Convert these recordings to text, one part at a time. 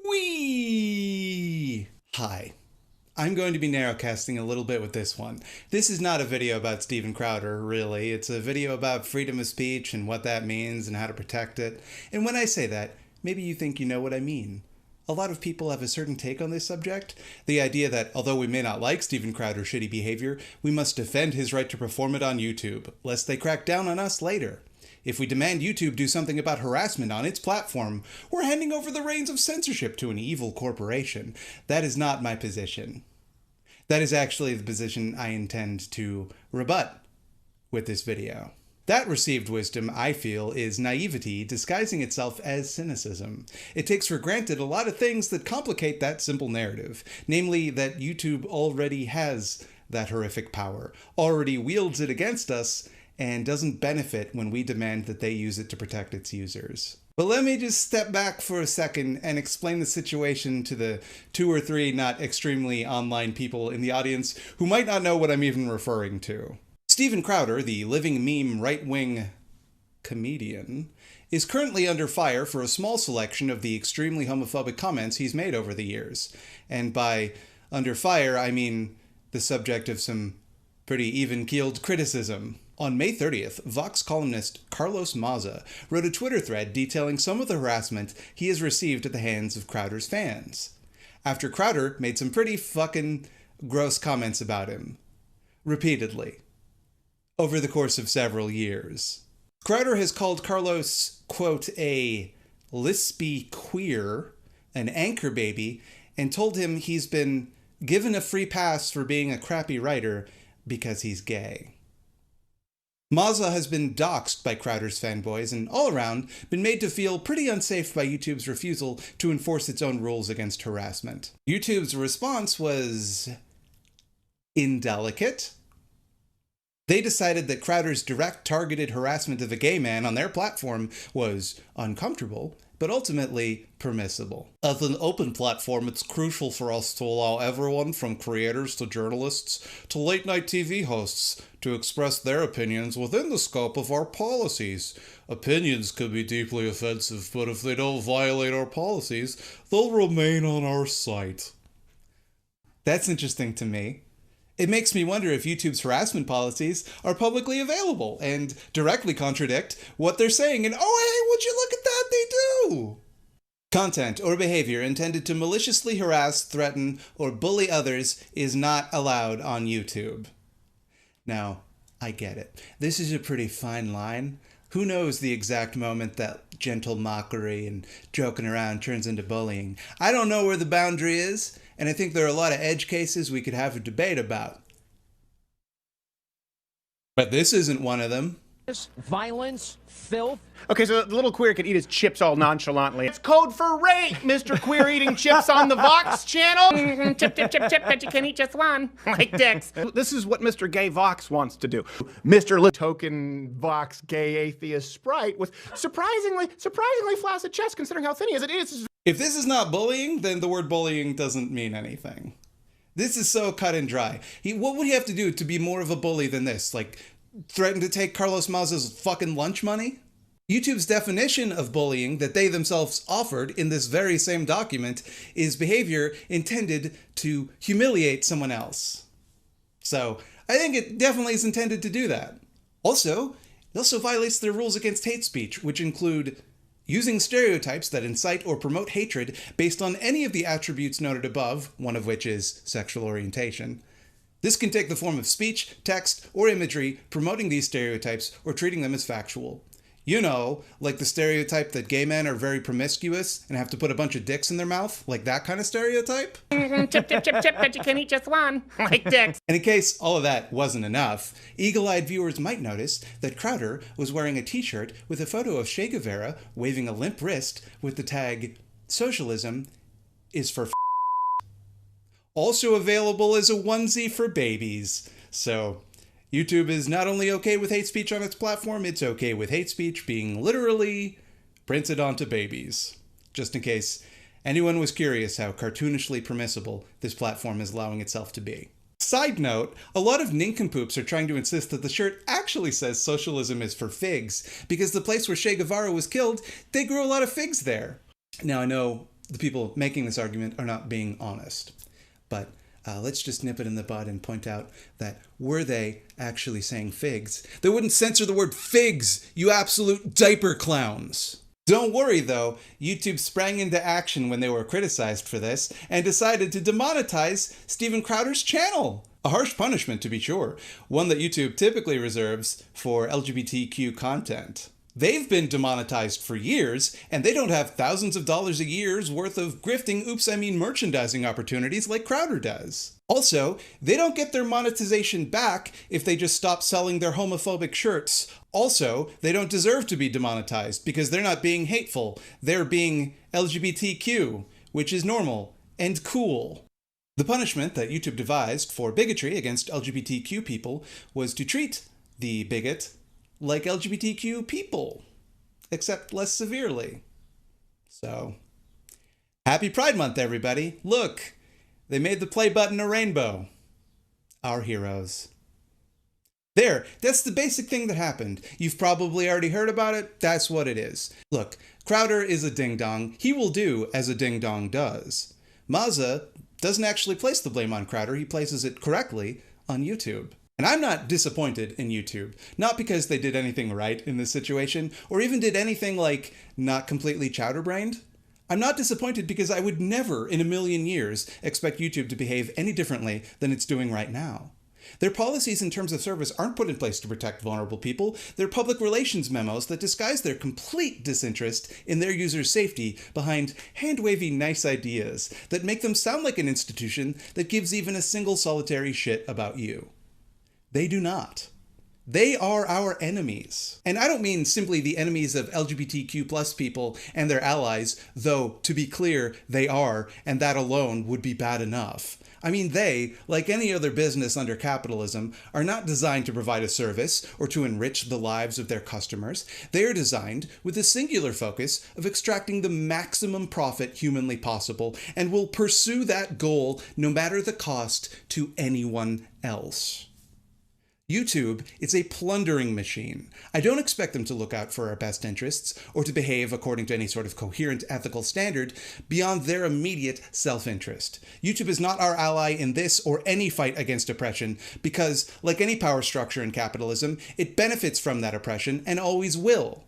Whee! Hi. I'm going to be narrowcasting a little bit with this one. This is not a video about Steven Crowder, really. It's a video about freedom of speech and what that means and how to protect it. And when I say that, maybe you think you know what I mean. A lot of people have a certain take on this subject. The idea that, although we may not like Steven Crowder's shitty behavior, we must defend his right to perform it on YouTube, lest they crack down on us later. If we demand YouTube do something about harassment on its platform, we're handing over the reins of censorship to an evil corporation. That is not my position. That is actually the position I intend to rebut with this video. That received wisdom, I feel, is naivety disguising itself as cynicism. It takes for granted a lot of things that complicate that simple narrative, namely that YouTube already has that horrific power, already wields it against us, and doesn't benefit when we demand that they use it to protect its users. But let me just step back for a second and explain the situation to the 2 or 3 not extremely online people in the audience who might not know what I'm even referring to. Steven Crowder, the living meme right-wing comedian, is currently under fire for a small selection of the extremely homophobic comments he's made over the years. And by under fire, I mean the subject of some pretty even-keeled criticism. On May 30th, Vox columnist Carlos Maza wrote a Twitter thread detailing some of the harassment he has received at the hands of Crowder's fans, after Crowder made some pretty fucking gross comments about him, repeatedly, over the course of several years. Crowder has called Carlos, quote, a lispy queer, an anchor baby, and told him he's been given a free pass for being a crappy writer because he's gay. Maza has been doxxed by Crowder's fanboys and, all around, been made to feel pretty unsafe by YouTube's refusal to enforce its own rules against harassment. YouTube's response was indelicate. They decided that Crowder's direct targeted harassment of a gay man on their platform was uncomfortable, but ultimately permissible. As an open platform, it's crucial for us to allow everyone from creators to journalists to late-night TV hosts to express their opinions within the scope of our policies. Opinions could be deeply offensive, but if they don't violate our policies, they'll remain on our site. That's interesting to me. It makes me wonder if YouTube's harassment policies are publicly available and directly contradict what they're saying. And oh, hey, would you look at that? They do! Content or behavior intended to maliciously harass, threaten, or bully others is not allowed on YouTube. Now, I get it. This is a pretty fine line. Who knows the exact moment that gentle mockery and joking around turns into bullying? I don't know where the boundary is, and I think there are a lot of edge cases we could have a debate about. But this isn't one of them. Violence, filth. Okay, so the little queer could eat his chips all nonchalantly. It's code for rape, Mr. Queer eating chips on the Vox channel. Chip, chip, chip, chip, but you can eat just one. Like dicks. This is what Mr. Gay Vox wants to do. Mr. Token Vox Gay Atheist Sprite with surprisingly flaccid chest considering how thin he is. It is. If this is not bullying, then the word bullying doesn't mean anything. This is so cut and dry. What would he have to do to be more of a bully than this? Like, threaten to take Carlos Maza's fucking lunch money? YouTube's definition of bullying that they themselves offered in this very same document is behavior intended to humiliate someone else. So, I think it definitely is intended to do that. Also, it also violates their rules against hate speech, which include using stereotypes that incite or promote hatred based on any of the attributes noted above, one of which is sexual orientation. This can take the form of speech, text, or imagery promoting these stereotypes or treating them as factual. You know, like the stereotype that gay men are very promiscuous and have to put a bunch of dicks in their mouth, like that kind of stereotype? Chip, chip, chip, chip, but you can eat just one. Like dicks. And in case all of that wasn't enough, eagle-eyed viewers might notice that Crowder was wearing a t-shirt with a photo of Che Guevara waving a limp wrist with the tag, "Socialism is for f***." Also available as a onesie for babies. So, YouTube is not only okay with hate speech on its platform, it's okay with hate speech being literally printed onto babies. Just in case anyone was curious how cartoonishly permissible this platform is allowing itself to be. Side note, a lot of nincompoops are trying to insist that the shirt actually says socialism is for figs, because the place where Che Guevara was killed, they grew a lot of figs there. Now I know the people making this argument are not being honest. But let's just nip it in the bud and point out that were they actually saying figs, they wouldn't censor the word figs, you absolute diaper clowns. Don't worry though, YouTube sprang into action when they were criticized for this and decided to demonetize Steven Crowder's channel. A harsh punishment, to be sure, one that YouTube typically reserves for LGBTQ content. They've been demonetized for years, and they don't have thousands of dollars a year's worth of grifting merchandising opportunities like Crowder does. Also, they don't get their monetization back if they just stop selling their homophobic shirts. Also, they don't deserve to be demonetized because they're not being hateful. They're being LGBTQ, which is normal and cool. The punishment that YouTube devised for bigotry against LGBTQ people was to treat the bigot like LGBTQ people, except less severely. So, happy Pride Month, everybody. Look, they made the play button a rainbow. Our heroes. There, that's the basic thing that happened. You've probably already heard about it. That's what it is. Look, Crowder is a ding-dong. He will do as a ding-dong does. Maza doesn't actually place the blame on Crowder. He places it correctly on YouTube. And I'm not disappointed in YouTube, not because they did anything right in this situation, or even did anything like not completely chowder-brained. I'm not disappointed because I would never in a million years expect YouTube to behave any differently than it's doing right now. Their policies in terms of service aren't put in place to protect vulnerable people. They're public relations memos that disguise their complete disinterest in their users' safety behind hand-wavy nice ideas that make them sound like an institution that gives even a single solitary shit about you. They do not. They are our enemies. And I don't mean simply the enemies of LGBTQ+ people and their allies, though, to be clear, they are, and that alone would be bad enough. I mean they, like any other business under capitalism, are not designed to provide a service or to enrich the lives of their customers. They are designed with the singular focus of extracting the maximum profit humanly possible and will pursue that goal no matter the cost to anyone else. YouTube is a plundering machine. I don't expect them to look out for our best interests or to behave according to any sort of coherent ethical standard beyond their immediate self-interest. YouTube is not our ally in this or any fight against oppression because, like any power structure in capitalism, it benefits from that oppression and always will.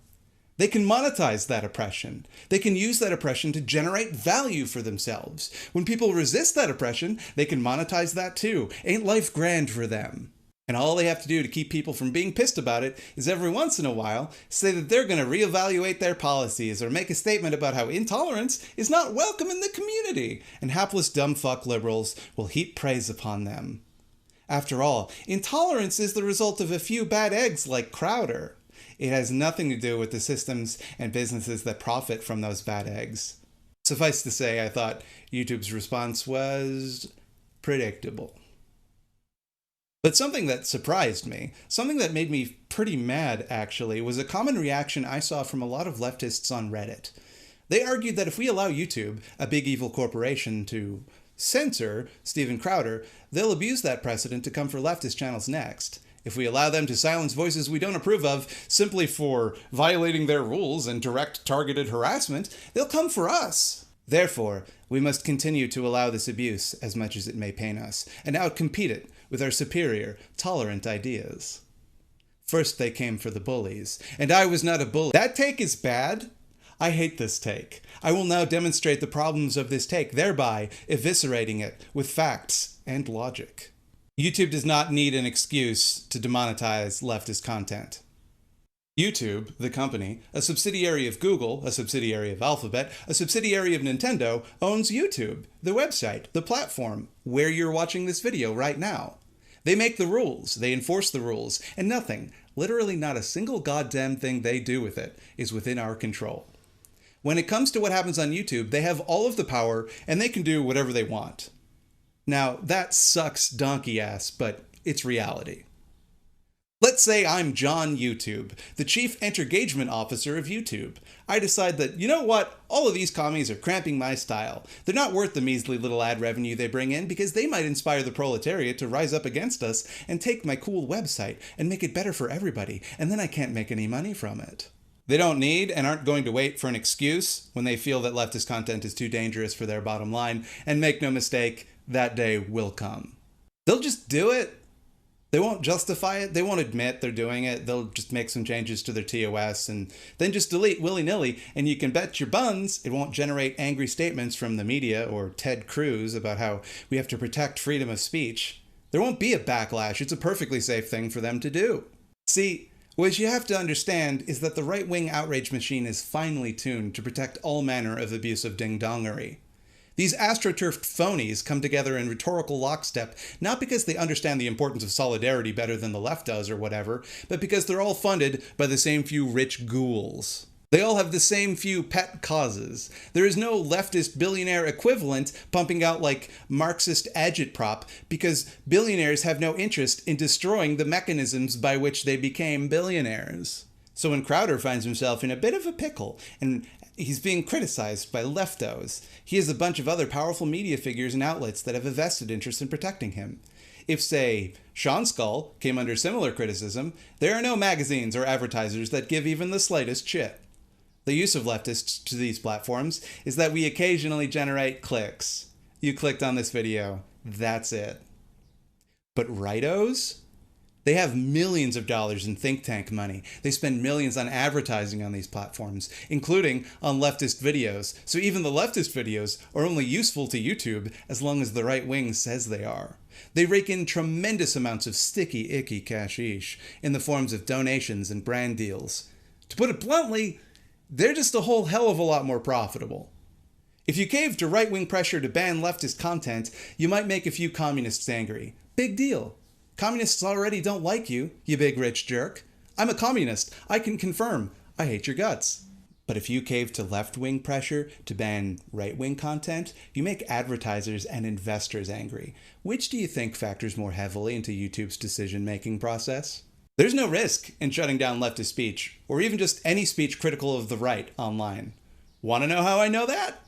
They can monetize that oppression. They can use that oppression to generate value for themselves. When people resist that oppression, they can monetize that too. Ain't life grand for them? And all they have to do to keep people from being pissed about it is every once in a while say that they're going to reevaluate their policies or make a statement about how intolerance is not welcome in the community, and hapless dumb fuck liberals will heap praise upon them. After all, intolerance is the result of a few bad eggs like Crowder. It has nothing to do with the systems and businesses that profit from those bad eggs. Suffice to say, I thought YouTube's response was predictable. But something that surprised me, something that made me pretty mad actually, was a common reaction I saw from a lot of leftists on Reddit. They argued that if we allow YouTube, a big evil corporation, to censor Steven Crowder, they'll abuse that precedent to come for leftist channels next. If we allow them to silence voices we don't approve of simply for violating their rules and direct targeted harassment, they'll come for us. Therefore, we must continue to allow this abuse as much as it may pain us, and outcompete it with our superior, tolerant ideas. First they came for the bullies, and I was not a bully. That take is bad. I hate this take. I will now demonstrate the problems of this take, thereby eviscerating it with facts and logic. YouTube does not need an excuse to demonetize leftist content. YouTube, the company, a subsidiary of Google, a subsidiary of Alphabet, a subsidiary of Nintendo, owns YouTube, the website, the platform, where you're watching this video right now. They make the rules, they enforce the rules, and nothing, literally not a single goddamn thing they do with it, is within our control. When it comes to what happens on YouTube, they have all of the power, and they can do whatever they want. Now, that sucks donkey ass, but it's reality. Let's say I'm John YouTube, the Chief Entergagement Officer of YouTube. I decide that, you know what, all of these commies are cramping my style. They're not worth the measly little ad revenue they bring in because they might inspire the proletariat to rise up against us and take my cool website and make it better for everybody, and then I can't make any money from it. They don't need and aren't going to wait for an excuse when they feel that leftist content is too dangerous for their bottom line, and make no mistake, that day will come. They'll just do it. They won't justify it. They won't admit they're doing it. They'll just make some changes to their TOS and then just delete willy-nilly, and you can bet your buns it won't generate angry statements from the media or Ted Cruz about how we have to protect freedom of speech. There won't be a backlash. It's a perfectly safe thing for them to do. See, what you have to understand is that the right-wing outrage machine is finely tuned to protect all manner of abusive ding-dongery. These astroturfed phonies come together in rhetorical lockstep, not because they understand the importance of solidarity better than the left does or whatever, but because they're all funded by the same few rich ghouls. They all have the same few pet causes. There is no leftist billionaire equivalent pumping out like Marxist agitprop because billionaires have no interest in destroying the mechanisms by which they became billionaires. So when Crowder finds himself in a bit of a pickle and he's being criticized by leftos, he has a bunch of other powerful media figures and outlets that have a vested interest in protecting him. If, say, Sean Skull came under similar criticism, there are no magazines or advertisers that give even the slightest shit. The use of leftists to these platforms is that we occasionally generate clicks. You clicked on this video, that's it. But rightos? They have millions of dollars in think tank money. They spend millions on advertising on these platforms, including on leftist videos. So even the leftist videos are only useful to YouTube as long as the right wing says they are. They rake in tremendous amounts of sticky, icky cashish in the forms of donations and brand deals. To put it bluntly, they're just a whole hell of a lot more profitable. If you cave to right-wing pressure to ban leftist content, you might make a few communists angry. Big deal. Communists already don't like you, you big rich jerk. I'm a communist. I can confirm. I hate your guts. But if you cave to left-wing pressure to ban right-wing content, you make advertisers and investors angry. Which do you think factors more heavily into YouTube's decision-making process? There's no risk in shutting down leftist speech, or even just any speech critical of the right online. Want to know how I know that?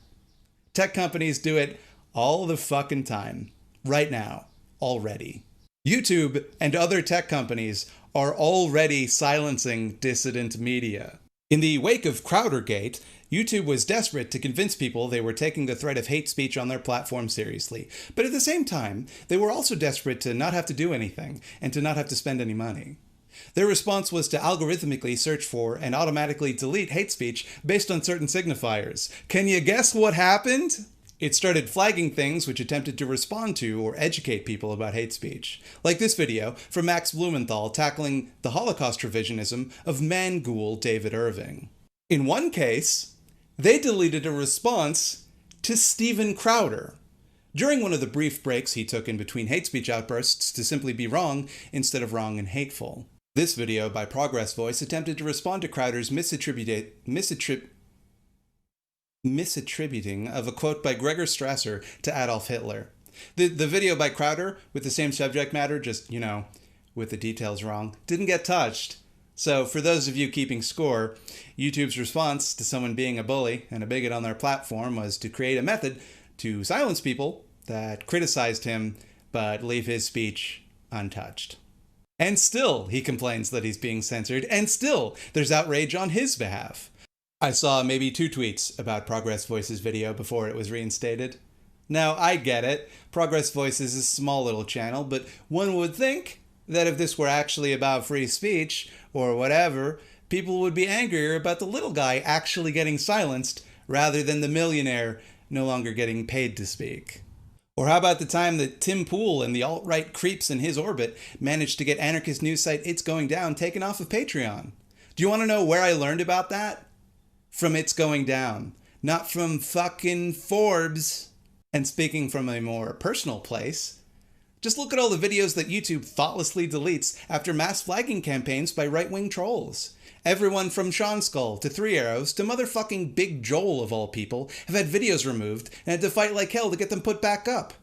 Tech companies do it all the fucking time. Right now. Already. YouTube and other tech companies are already silencing dissident media. In the wake of Crowdergate, YouTube was desperate to convince people they were taking the threat of hate speech on their platform seriously. But at the same time, they were also desperate to not have to do anything and to not have to spend any money. Their response was to algorithmically search for and automatically delete hate speech based on certain signifiers. Can you guess what happened? It started flagging things which attempted to respond to or educate people about hate speech, like this video from Max Blumenthal tackling the Holocaust revisionism of man-ghoul David Irving. In one case, they deleted a response to Steven Crowder during one of the brief breaks he took in between hate speech outbursts to simply be wrong instead of wrong and hateful. This video by Progress Voice attempted to respond to Crowder's misattributing of a quote by Gregor Strasser to Adolf Hitler. The video by Crowder, with the same subject matter, just, with the details wrong, didn't get touched. So for those of you keeping score, YouTube's response to someone being a bully and a bigot on their platform was to create a method to silence people that criticized him but leave his speech untouched. And still, he complains that he's being censored, and still, there's outrage on his behalf. I saw maybe 2 tweets about Progress Voice's video before it was reinstated. Now, I get it. Progress Voice is a small little channel, but one would think that if this were actually about free speech, or whatever, people would be angrier about the little guy actually getting silenced, rather than the millionaire no longer getting paid to speak. Or how about the time that Tim Pool and the alt-right creeps in his orbit managed to get anarchist news site It's Going Down taken off of Patreon? Do you want to know where I learned about that? From It's Going Down, not from fucking Forbes. And speaking from a more personal place, just look at all the videos that YouTube thoughtlessly deletes after mass flagging campaigns by right-wing trolls. Everyone from Sean Skull to Three Arrows to motherfucking Big Joel of all people have had videos removed and had to fight like hell to get them put back up.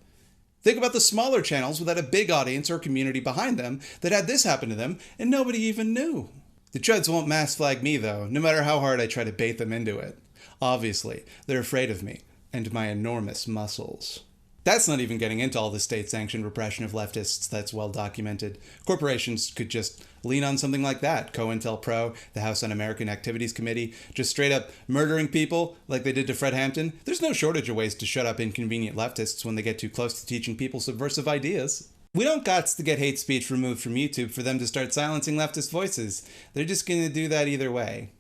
Think about the smaller channels without a big audience or community behind them that had this happen to them and nobody even knew. The chuds won't mass flag me though, no matter how hard I try to bait them into it. Obviously, they're afraid of me and my enormous muscles. That's not even getting into all the state-sanctioned repression of leftists that's well documented. Corporations could just lean on something like that. COINTELPRO, the House Un-American Activities Committee, just straight up murdering people like they did to Fred Hampton. There's no shortage of ways to shut up inconvenient leftists when they get too close to teaching people subversive ideas. We don't got to get hate speech removed from YouTube for them to start silencing leftist voices. They're just going to do that either way.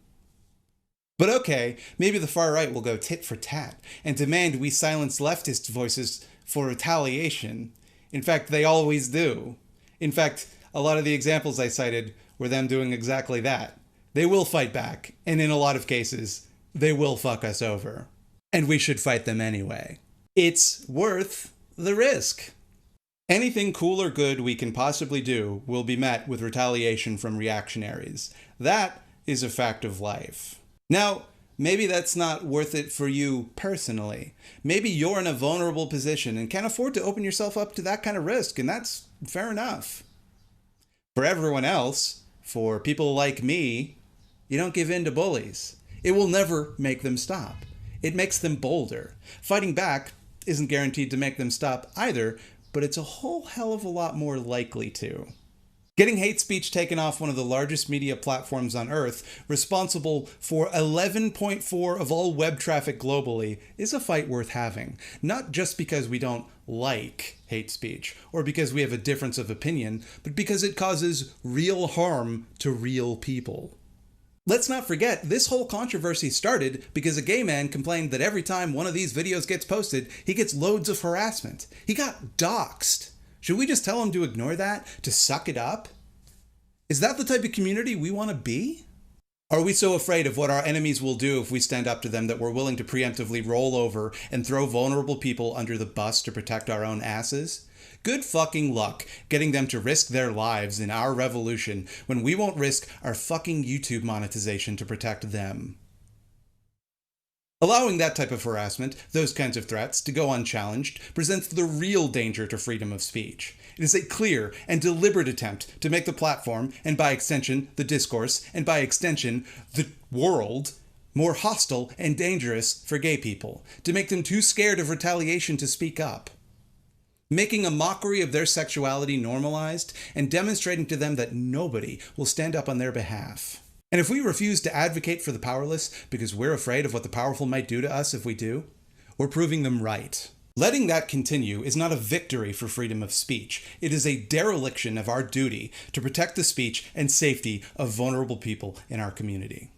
But okay, maybe the far right will go tit for tat and demand we silence leftist voices for retaliation. In fact, they always do. In fact, a lot of the examples I cited were them doing exactly that. They will fight back, and in a lot of cases, they will fuck us over. And we should fight them anyway. It's worth the risk. Anything cool or good we can possibly do will be met with retaliation from reactionaries. That is a fact of life. Now, maybe that's not worth it for you personally. Maybe you're in a vulnerable position and can't afford to open yourself up to that kind of risk, and that's fair enough. For everyone else, for people like me, you don't give in to bullies. It will never make them stop. It makes them bolder. Fighting back isn't guaranteed to make them stop either, but it's a whole hell of a lot more likely to. Getting hate speech taken off one of the largest media platforms on Earth, responsible for 11.4% of all web traffic globally, is a fight worth having. Not just because we don't like hate speech, or because we have a difference of opinion, but because it causes real harm to real people. Let's not forget, this whole controversy started because a gay man complained that every time one of these videos gets posted, he gets loads of harassment. He got doxxed. Should we just tell him to ignore that? To suck it up? Is that the type of community we want to be? Are we so afraid of what our enemies will do if we stand up to them that we're willing to preemptively roll over and throw vulnerable people under the bus to protect our own asses? Good fucking luck getting them to risk their lives in our revolution when we won't risk our fucking YouTube monetization to protect them. Allowing that type of harassment, those kinds of threats, to go unchallenged presents the real danger to freedom of speech. It is a clear and deliberate attempt to make the platform, and by extension, the discourse, and by extension, the world, more hostile and dangerous for gay people, to make them too scared of retaliation to speak up. Making a mockery of their sexuality normalized, and demonstrating to them that nobody will stand up on their behalf. And if we refuse to advocate for the powerless because we're afraid of what the powerful might do to us if we do, we're proving them right. Letting that continue is not a victory for freedom of speech. It is a dereliction of our duty to protect the speech and safety of vulnerable people in our community.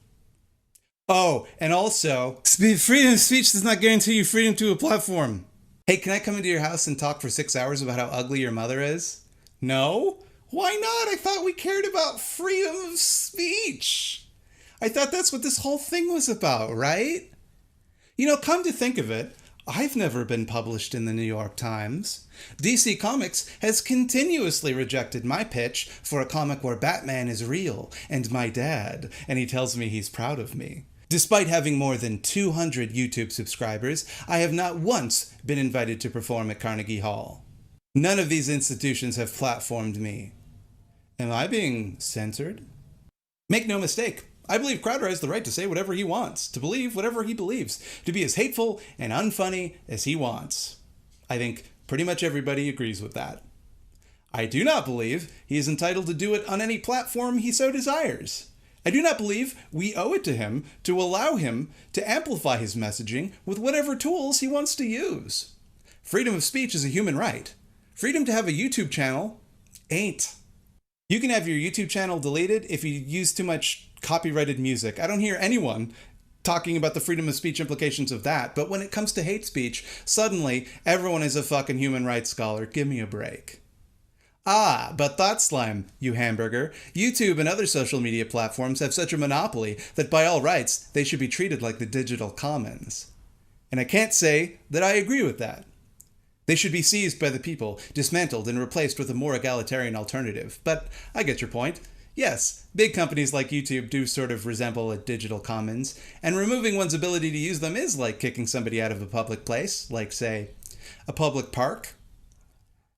Oh, and also, freedom of speech does not guarantee you freedom to a platform. Hey, can I come into your house and talk for 6 hours about how ugly your mother is? No? Why not? I thought we cared about freedom of speech. I thought that's what this whole thing was about, right? You know, come to think of it, I've never been published in the New York Times. DC Comics has continuously rejected my pitch for a comic where Batman is real and my dad, and he tells me he's proud of me. Despite having more than 200 YouTube subscribers, I have not once been invited to perform at Carnegie Hall. None of these institutions have platformed me. Am I being censored? Make no mistake, I believe Crowder has the right to say whatever he wants, to believe whatever he believes, to be as hateful and unfunny as he wants. I think pretty much everybody agrees with that. I do not believe he is entitled to do it on any platform he so desires. I do not believe we owe it to him to allow him to amplify his messaging with whatever tools he wants to use. Freedom of speech is a human right. Freedom to have a YouTube channel ain't. You can have your YouTube channel deleted if you use too much copyrighted music. I don't hear anyone talking about the freedom of speech implications of that, but when it comes to hate speech, suddenly everyone is a fucking human rights scholar. Give me a break. Ah, but thought slime, you hamburger. YouTube and other social media platforms have such a monopoly that by all rights, they should be treated like the digital commons. And I can't say that I agree with that. They should be seized by the people, dismantled, and replaced with a more egalitarian alternative. But I get your point. Yes, big companies like YouTube do sort of resemble a digital commons, and removing one's ability to use them is like kicking somebody out of a public place, like, say, a public park.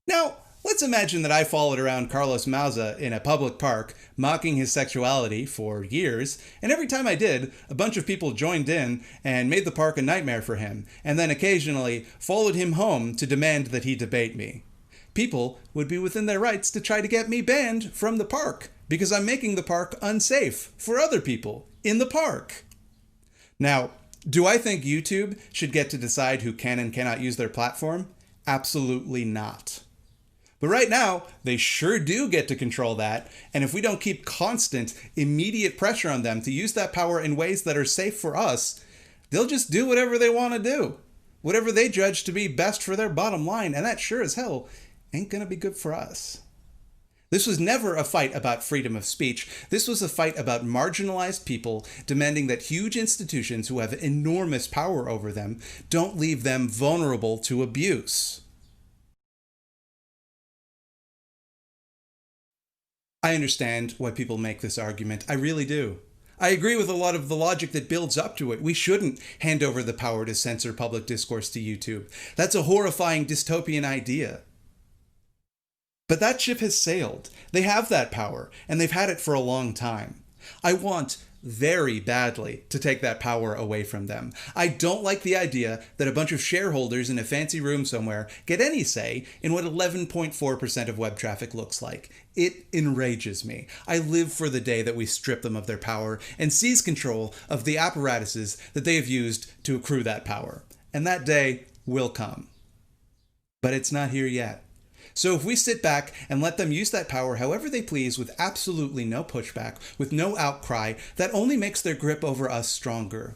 Now, Let's imagine that I followed around Carlos Maza in a public park, mocking his sexuality for years, and every time I did, a bunch of people joined in and made the park a nightmare for him, and then occasionally followed him home to demand that he debate me. People would be within their rights to try to get me banned from the park, because I'm making the park unsafe for other people in the park. Now, do I think YouTube should get to decide who can and cannot use their platform? Absolutely not. But right now, they sure do get to control that, and if we don't keep constant, immediate pressure on them to use that power in ways that are safe for us, they'll just do whatever they want to do. Whatever they judge to be best for their bottom line, and that sure as hell ain't gonna be good for us. This was never a fight about freedom of speech. This was a fight about marginalized people demanding that huge institutions who have enormous power over them don't leave them vulnerable to abuse. I understand why people make this argument. I really do. I agree with a lot of the logic that builds up to it. We shouldn't hand over the power to censor public discourse to YouTube. That's a horrifying dystopian idea. But that ship has sailed. They have that power, and they've had it for a long time. I want very badly to take that power away from them. I don't like the idea that a bunch of shareholders in a fancy room somewhere get any say in what 11.4% of web traffic looks like. It enrages me. I live for the day that we strip them of their power and seize control of the apparatuses that they have used to accrue that power. And that day will come. But it's not here yet. So if we sit back and let them use that power however they please with absolutely no pushback, with no outcry, that only makes their grip over us stronger.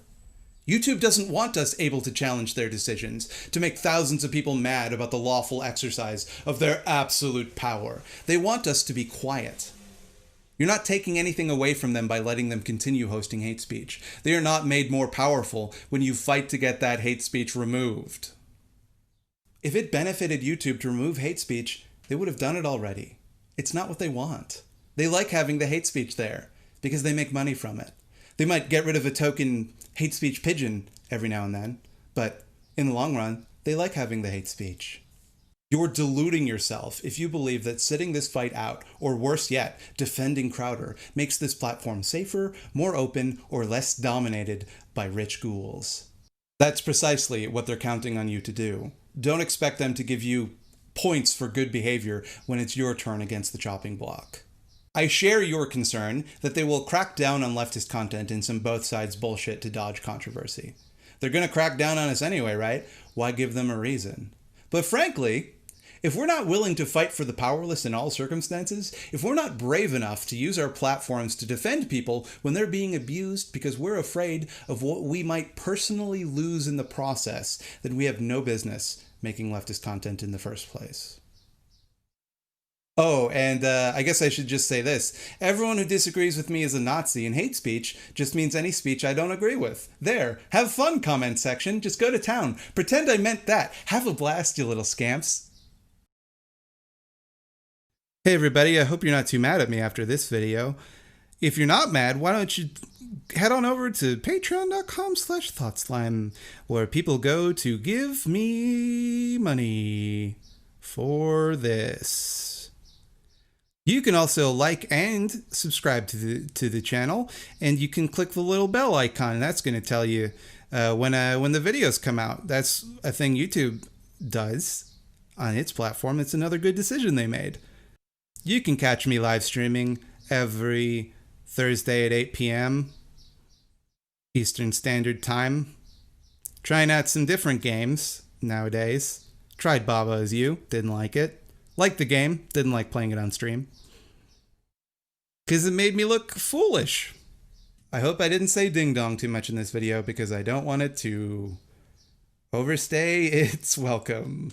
YouTube doesn't want us able to challenge their decisions, to make thousands of people mad about the lawful exercise of their absolute power. They want us to be quiet. You're not taking anything away from them by letting them continue hosting hate speech. They are not made more powerful when you fight to get that hate speech removed. If it benefited YouTube to remove hate speech, they would have done it already. It's not what they want. They like having the hate speech there because they make money from it. They might get rid of a token hate speech pigeon every now and then, but in the long run, they like having the hate speech. You're deluding yourself if you believe that sitting this fight out, or worse yet, defending Crowder, makes this platform safer, more open, or less dominated by rich ghouls. That's precisely what they're counting on you to do. Don't expect them to give you points for good behavior when it's your turn against the chopping block. I share your concern that they will crack down on leftist content and some both sides bullshit to dodge controversy. They're going to crack down on us anyway, right? Why give them a reason? But frankly, if we're not willing to fight for the powerless in all circumstances, if we're not brave enough to use our platforms to defend people when they're being abused because we're afraid of what we might personally lose in the process, then we have no business making leftist content in the first place. Oh, and I guess I should just say this. Everyone who disagrees with me is a Nazi, and hate speech just means any speech I don't agree with. There. Have fun, comment section. Just go to town. Pretend I meant that. Have a blast, you little scamps. Hey everybody, I hope you're not too mad at me after this video. If you're not mad, why don't you head on over to patreon.com/thoughtslime, where people go to give me money for this. You can also like and subscribe to the channel, and you can click the little bell icon, and that's going to tell you when the videos come out. That's a thing YouTube does on its platform. It's another good decision they made. You can catch me live streaming every Thursday at 8 p.m. Eastern Standard Time. Trying out some different games nowadays. Tried Baba Is You, didn't like it. Liked the game, didn't like playing it on stream. Because it made me look foolish. I hope I didn't say ding dong too much in this video because I don't want it to overstay its welcome.